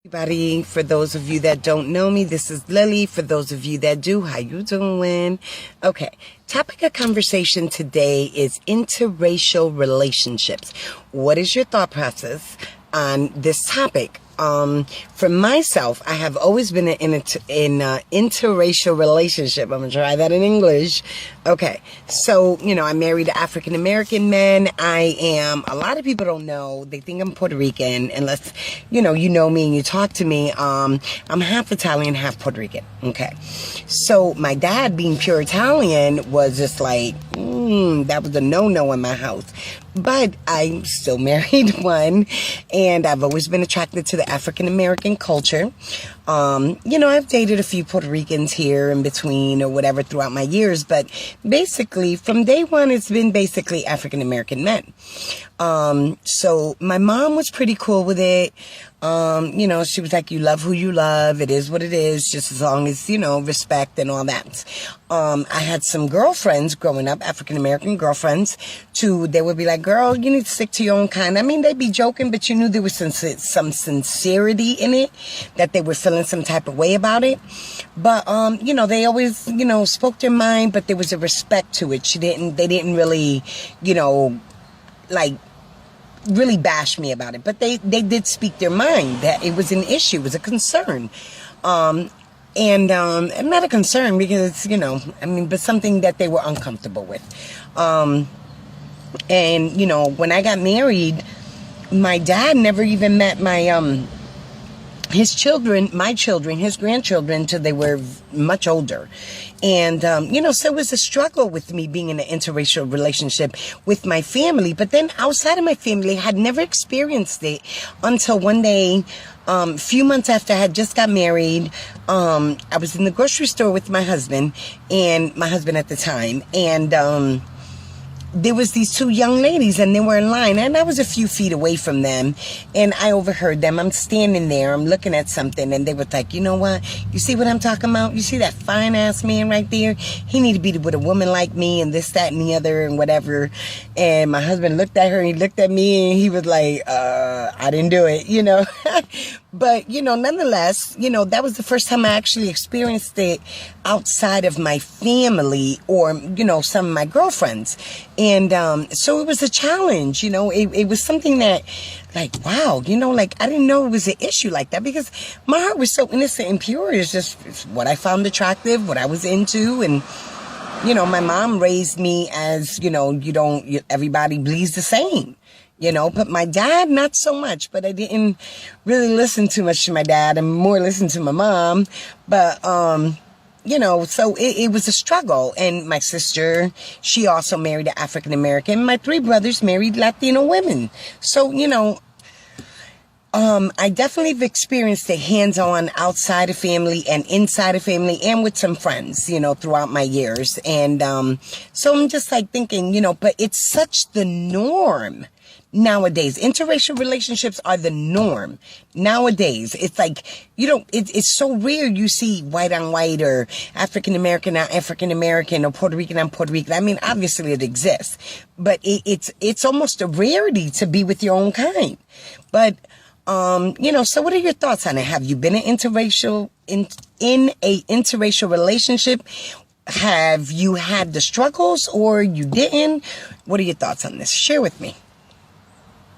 Everybody, for those of you that don't know me, this is Lily. For those of you that do, how you doing? Okay, topic of conversation today is interracial relationships. What is your thought process on this topic? For myself, I have always been in an interracial relationship. I'm gonna try that in English. Okay, so, I married an African-American man. A lot of people don't know, they think I'm Puerto Rican, unless, you know me and you talk to me. I'm half Italian, half Puerto Rican. Okay, so my dad, being pure Italian, was just like, that was a no-no in my house. But I still married one, and I've always been attracted to the African-American culture. I've dated a few Puerto Ricans here in between or whatever throughout my years, but basically from day one, it's been basically African-American men. So my mom was pretty cool with it. She was like, you love who you love. It is what it is, just as long as, respect and all that. I had some girlfriends growing up, African-American girlfriends, too. They would be like, girl, you need to stick to your own kind. I mean, they'd be joking, but you knew there was some sincerity in it, that they were feeling some type of way about it. But, they always, spoke their mind, but there was a respect to it. They didn't really, really bash me about it, but they did speak their mind, that it was an issue, it was a concern. Not a concern because, but something that they were uncomfortable with. When I got married, my dad never even met his grandchildren, till they were much older. And, so it was a struggle with me being in an interracial relationship with my family. But then outside of my family, I had never experienced it until one day, few months after I had just got married. I was in the grocery store with my husband at the time. And, there was these two young ladies, and they were in line, and I was a few feet away from them, and I overheard them. I'm standing there, I'm looking at something, and they were like, you know what? You see what I'm talking about? You see that fine-ass man right there? He need to be with a woman like me, and this, that, and the other, and whatever. And my husband looked at her, and he looked at me, and he was like, I didn't do it, But, nonetheless, that was the first time I actually experienced it outside of my family or, some of my girlfriends. And so it was a challenge, it was something that, like, wow, I didn't know it was an issue like that, because my heart was so innocent and pure. It's what I found attractive, what I was into. And, my mom raised me as, everybody bleeds the same. But my dad, not so much. But I didn't really listen too much to my dad, and more listen to my mom. But, so it was a struggle. And my sister, she also married an African-American. My three brothers married Latino women. So, I definitely have experienced it hands-on outside of family and inside of family, and with some friends, throughout my years. And, so I'm just like thinking, but it's such the norm. Nowadays, interracial relationships are the norm. Nowadays, it's like, it's so rare you see white on white, or African-American on African-American, or Puerto Rican on Puerto Rican. I mean, obviously it exists, but it's almost a rarity to be with your own kind. But, so what are your thoughts on it? Have you been in a interracial relationship? Have you had the struggles, or you didn't? What are your thoughts on this? Share with me.